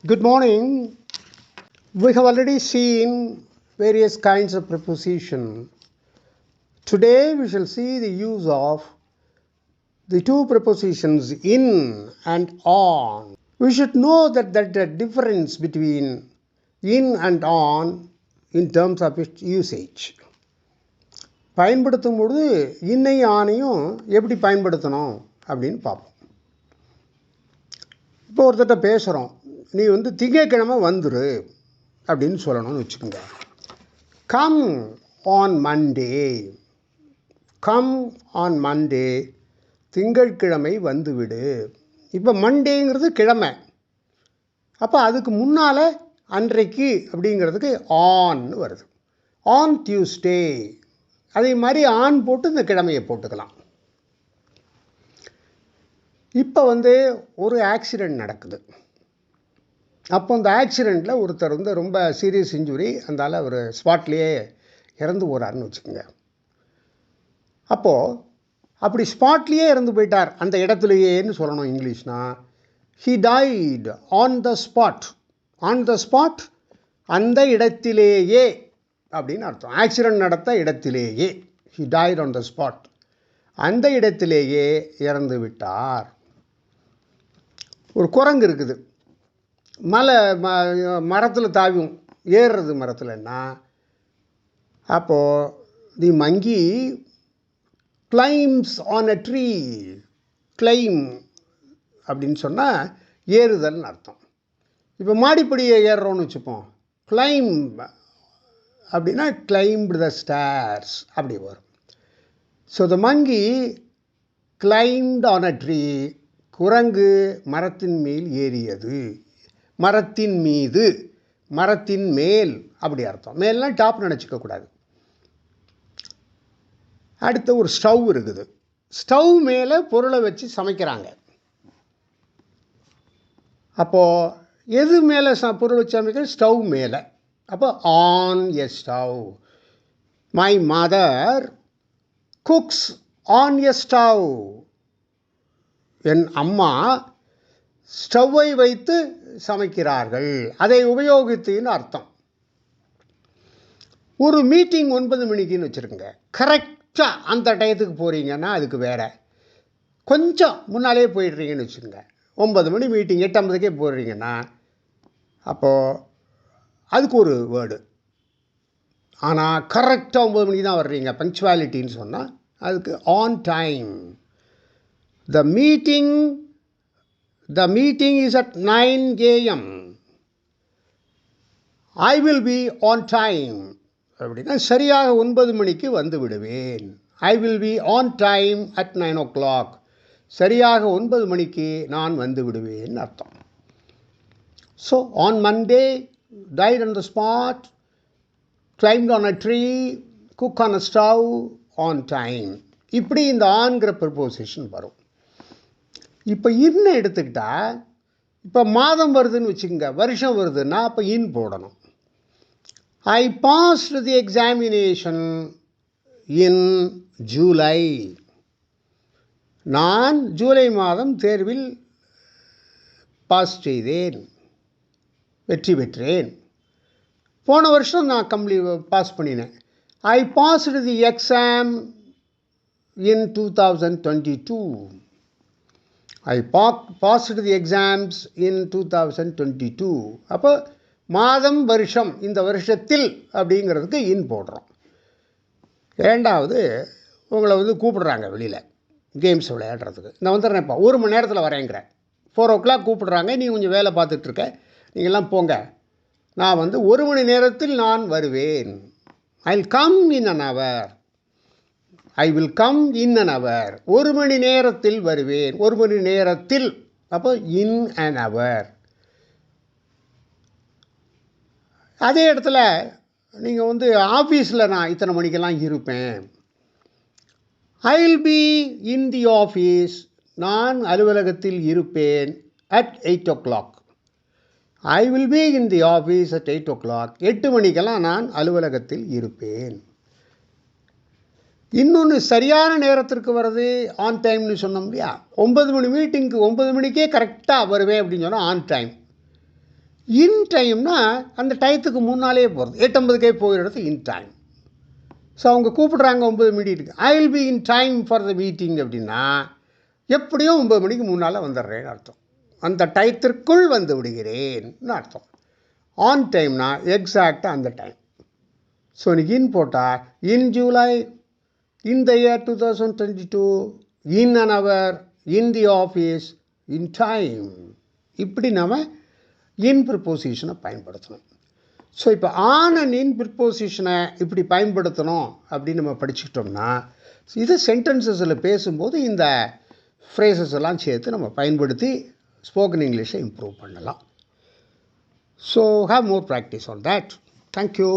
Good morning. We have already seen various kinds of preposition. Today we shall see the use of the two prepositions in and on. We should know that the difference between in and on in terms of its usage. பயன்படுத்தும் பொழுது இன்னையும் ஆணையும் எப்படி பயன்படுத்தணும் அப்படின்னு பார்ப்போம். இப்போ ஒருத்தட்ட பேசுகிறோம், நீ திங்கட்கிழமை வந்துரு அப்படின்னு சொல்லணும்னு வச்சுக்கோங்க. Come on Monday, come on Monday, திங்கட்கிழமை வந்துவிடு. இப்போ மண்டேங்கிறது கிழமை, அப்போ அதுக்கு முன்னால் அன்றைக்கு அப்படிங்கிறதுக்கு ஆன் வருது. ஆன் டியூஸ்டே, அதே மாதிரி ஆன் போட்டு இந்த கிழமையை போட்டுக்கலாம். இப்போ ஒரு ஆக்சிடெண்ட் நடக்குது. அப்போ அந்த ஆக்சிடெண்ட்டில் ஒருத்தர் ரொம்ப சீரியஸ் இன்ஜுரி, அதனால் அவர் ஸ்பாட்லேயே இறந்து போகிறாருன்னு வச்சுக்கோங்க. அப்போது அப்படி ஸ்பாட்லேயே இறந்து போயிட்டார், அந்த இடத்துலையேன்னு சொல்லணும் இங்கிலீஷ்னா he died on the spot. On the spot, அந்த இடத்திலேயே அப்படின்னு அர்த்தம். ஆக்சிடெண்ட் நடத்த இடத்திலேயே, he died on the spot, அந்த இடத்திலேயே இறந்து விட்டார். ஒரு குரங்கு இருக்குது, மரத்தில் தாவும் ஏறுறது மரத்தில்னா, அப்போது the monkey climbs on a tree. Climb அப்படின்னு சொன்னால் ஏறுதல்னு அர்த்தம். இப்போ மாடிப்படியை ஏறுறோன்னு வச்சுப்போம், கிளைம் அப்படின்னா கிளைம்டு த ஸ்டேர்ஸ் அப்படி வரும். So the monkey claimed on a tree, குரங்கு மரத்தின் மேல் ஏறியது. மரத்தின் மீது, மரத்தின் மேல் அப்படி அர்த்தம். மேல்லாம் டாப் நினச்சிக்கக்கூடாது. அடுத்து ஒரு ஸ்டவ் இருக்குது, ஸ்டவ் மேலே பொருளை வச்சு சமைக்கிறாங்க. அப்போது எது மேலே பொருள் வச்சு சமைக்கிறது? ஸ்டவ் மேலே. அப்போ on a stove. My mother cooks on a stove. என் அம்மா ஸ்டவ்வை வைத்து சமைக்கிறார்கள், அதை உபயோகித்துன்னு அர்த்தம். ஒரு மீட்டிங் 9 மணிக்குன்னு வச்சுருங்க, கரெக்டாக அந்த டயத்துக்கு போகிறீங்கன்னா அதுக்கு வேறு. கொஞ்சம் முன்னாலே போயிடுறீங்கன்னு வச்சுக்கோங்க, 9 மணி மீட்டிங் 8:50க்கே போடுறீங்கன்னா அப்போது அதுக்கு ஒரு வேர்டு. ஆனால் கரெக்டாக 9 மணிக்கு தான் வர்றீங்க, பங்க்சுவாலிட்டின்னு சொன்னால் அதுக்கு on time. The meeting is at 9 a.m. I will be on time. அப்படின்னா சரியாக 9 மணிக்கு வந்து விடுவேன். I will be on time at 9 o'clock. சரியாக 9 மணிக்கு நான் வந்து விடுவேன் அர்த்தம். So on Monday, died on the spot, climbed on a tree, cook on a stove, on time. இப்படி இந்த ஆன்கிற ப்ரிப்போசிஷன் வரும். இப்போ இன்னும் எடுத்துக்கிட்டால், இப்போ மாதம் வருதுன்னு வச்சுக்கோங்க, வருஷம் வருதுன்னா அப்போ இன் போடணும். I passed the examination in July. நான் ஜூலை மாதம் தேர்வில் பாஸ் செய்தேன், வெற்றி பெற்றேன். போன வருஷம் நான் பாஸ் பண்ணினேன். I passed the exam in 2022. I passed the exams in 2022. அப்போ மாதம் வருஷம், இந்த வருஷத்தில் அப்படிங்கிறதுக்கு இன் போடுறோம். இரண்டாவது, உங்களை கூப்பிடுறாங்க வெளியில் கேம்ஸ் விளையாடுறதுக்கு. நான் வந்துடுறேன்ப்பா, 1 மணி நேரத்தில் வரேங்கிறேன். 4 o'clock கூப்பிடுறாங்க, நீ கொஞ்சம் வேலை பார்த்துட்ருக்க, நீங்கள்லாம் போங்க, நான் 1 மணி நேரத்தில் நான் வருவேன். I will come in an hour. I will come in an hour. 1 மணி நேரத்தில் வருவேன். 1 மணி நேரத்தில், அப்போ இன் an hour. அதே இடத்துல நீங்கள் ஆஃபீஸில் நான் இத்தனை மணிக்கெல்லாம் இருப்பேன். I will be in the office. நான் அலுவலகத்தில் இருப்பேன் at 8 o'clock. I will be in the office at 8 o'clock. 8 மணிக்கெல்லாம் நான் அலுவலகத்தில் இருப்பேன். இன்னொன்று சரியான நேரத்திற்கு வர்றது ஆன் டைம்னு சொன்னோம் இல்லையா. 9 மணி மீட்டிங்க்கு 9 மணிக்கே கரெக்டாக வருவேன் அப்படின்னு சொன்னால் ஆன் டைம். இன் டைம்னா அந்த டயத்துக்கு முன்னாலே போகிறது. 8:50 போகிற இடத்து இன் டைம். ஸோ அவங்க கூப்பிட்றாங்க 9 மீட்டிங்க்கு, I will be in time for the meeting அப்படின்னா எப்படியும் 9 மணிக்கு முன்னால் வந்துடுறேன்னு அர்த்தம். அந்த டயத்திற்குள் வந்து விடுகிறேன்னு அர்த்தம். ஆன் டைம்னா எக்ஸாக்டாக அந்த டைம். ஸோ இன்றைக்கி இன் போட்டால் in July, in the year 2022, in an hour, in the office, in time. இப்படி நாம் இன் ப்ரிப்போசிஷனை பயன்படுத்தணும். ஸோ இப்போ ஆன் அண்ட் இன் ப்ரிப்போசிஷனை இப்படி பயன்படுத்தணும் அப்படின்னு நம்ம படிச்சுக்கிட்டோம்னா இது சென்டென்சஸில் பேசும்போது இந்த ஃப்ரேசஸ் எல்லாம் சேர்த்து நம்ம பயன்படுத்தி ஸ்போக்கன் இங்கிலீஷை இம்ப்ரூவ் பண்ணலாம். So have more practice on that. Thank you.